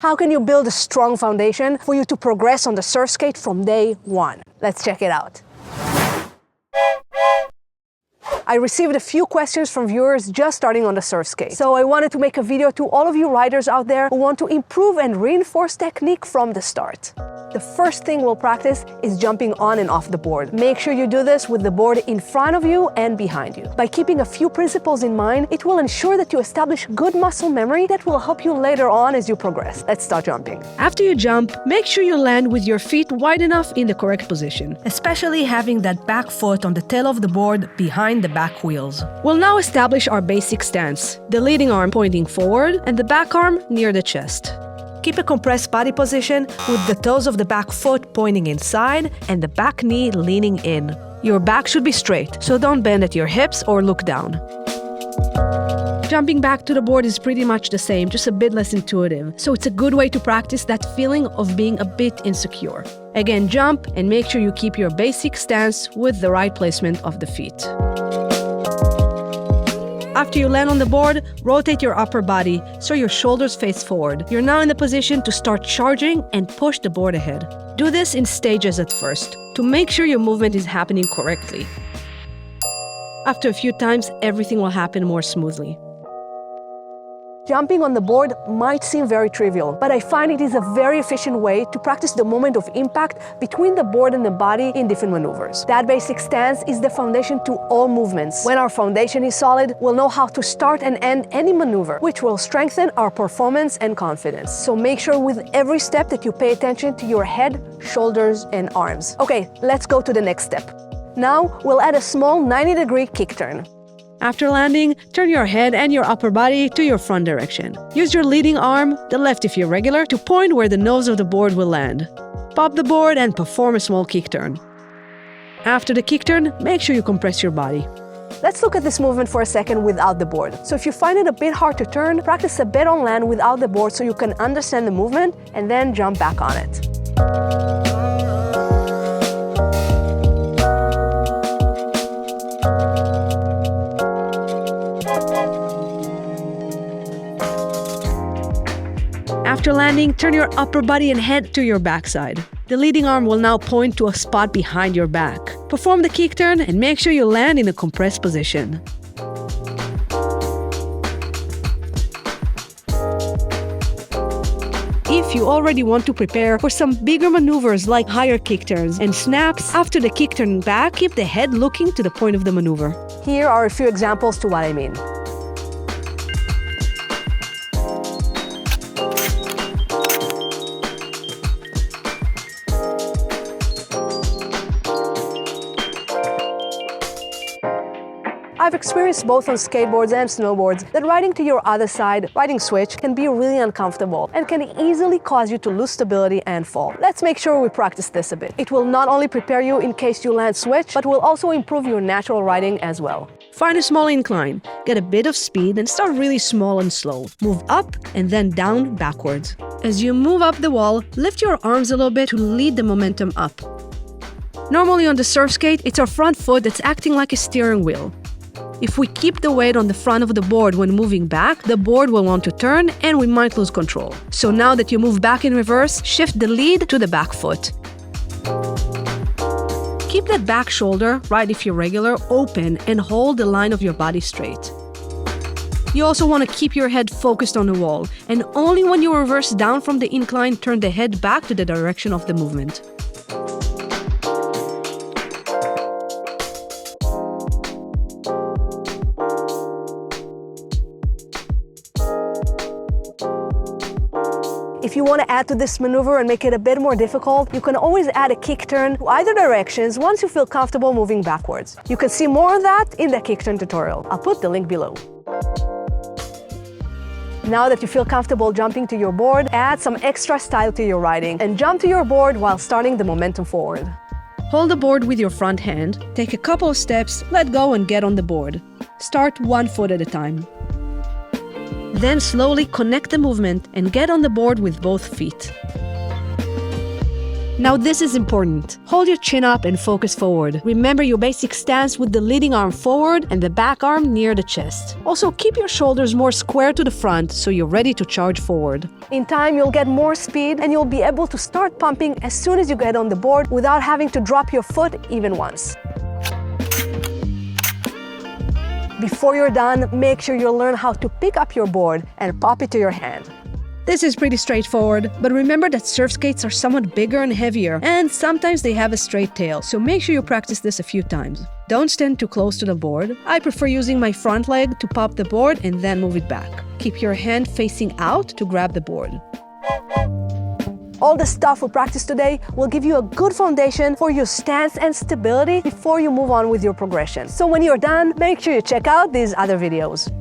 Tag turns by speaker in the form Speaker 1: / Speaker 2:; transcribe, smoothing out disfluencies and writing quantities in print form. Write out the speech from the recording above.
Speaker 1: How can you build a strong foundation for you to progress on the surf skate from day one? Let's check it out. I received a few questions from viewers just starting on the surf skate. So I wanted to make a video to all of you riders out there who want to improve and reinforce technique from the start. The first thing we'll practice is jumping on and off the board. Make sure you do this with the board in front of you and behind you. By keeping a few principles in mind, it will ensure that you establish good muscle memory that will help you later on as you progress. Let's start jumping.
Speaker 2: After you jump, make sure you land with your feet wide enough in the correct position, especially having that back foot on the tail of the board behind the back wheels. We'll now establish our basic stance, the leading arm pointing forward and the back arm near the chest. Keep a compressed body position with the toes of the back foot pointing inside and the back knee leaning in. Your back should be straight, so don't bend at your hips or look down. Jumping back to the board is pretty much the same, just a bit less intuitive, so it's a good way to practice that feeling of being a bit insecure. Again, jump and make sure you keep your basic stance with the right placement of the feet. After you land on the board, rotate your upper body so your shoulders face forward. You're now in the position to start charging and push the board ahead. Do this in stages at first, to make sure your movement is happening correctly. After a few times, everything will happen more smoothly.
Speaker 1: Jumping on the board might seem very trivial, but I find it is a very efficient way to practice the moment of impact between the board and the body in different maneuvers. That basic stance is the foundation to all movements. When our foundation is solid, we'll know how to start and end any maneuver, which will strengthen our performance and confidence. So make sure with every step that you pay attention to your head, shoulders, and arms. Okay, let's go to the next step. Now, we'll add a small 90-degree kick turn.
Speaker 2: After landing, turn your head and your upper body to your front direction. Use your leading arm, the left if you're regular, to point where the nose of the board will land. Pop the board and perform a small kick turn. After the kick turn, make sure you compress your body.
Speaker 1: Let's look at this movement for a second without the board. So if you find it a bit hard to turn, practice a bit on land without the board so you can understand the movement and then jump back on it.
Speaker 2: After landing, turn your upper body and head to your backside. The leading arm will now point to a spot behind your back. Perform the kick turn and make sure you land in a compressed position. If you already want to prepare for some bigger maneuvers like higher kick turns and snaps, after the kick turn back, keep the head looking to the point of the maneuver.
Speaker 1: Here are a few examples to what I mean. I've experienced both on skateboards and snowboards that riding to your other side, riding switch, can be really uncomfortable and can easily cause you to lose stability and fall. Let's make sure we practice this a bit. It will not only prepare you in case you land switch, but will also improve your natural riding as well.
Speaker 2: Find a small incline, get a bit of speed and start really small and slow. Move up and then down backwards. As you move up the wall, lift your arms a little bit to lead the momentum up. Normally on the surf skate, it's our front foot that's acting like a steering wheel. If we keep the weight on the front of the board when moving back, the board will want to turn and we might lose control. So now that you move back in reverse, shift the lead to the back foot. Keep that back shoulder, right if you're regular, open and hold the line of your body straight. You also want to keep your head focused on the wall, and only when you reverse down from the incline, turn the head back to the direction of the movement.
Speaker 1: If you want to add to this maneuver and make it a bit more difficult, you can always add a kick turn to either directions once you feel comfortable moving backwards. You can see more of that in the kick turn tutorial. I'll put the link below. Now that you feel comfortable jumping to your board, add some extra style to your riding and jump to your board while starting the momentum forward.
Speaker 2: Hold the board with your front hand, take a couple of steps, let go and get on the board. Start one foot at a time. Then slowly connect the movement and get on the board with both feet. Now this is important. Hold your chin up and focus forward. Remember your basic stance with the leading arm forward and the back arm near the chest. Also, keep your shoulders more square to the front so you're ready to charge forward.
Speaker 1: In time, you'll get more speed and you'll be able to start pumping as soon as you get on the board without having to drop your foot even once. Before you're done, make sure you learn how to pick up your board and pop it to your hand.
Speaker 2: This is pretty straightforward, but remember that surf skates are somewhat bigger and heavier, and sometimes they have a straight tail, so make sure you practice this a few times. Don't stand too close to the board. I prefer using my front leg to pop the board and then move it back. Keep your hand facing out to grab the board.
Speaker 1: All the stuff we practiced today will give you a good foundation for your stance and stability before you move on with your progression. So when you're done, make sure you check out these other videos.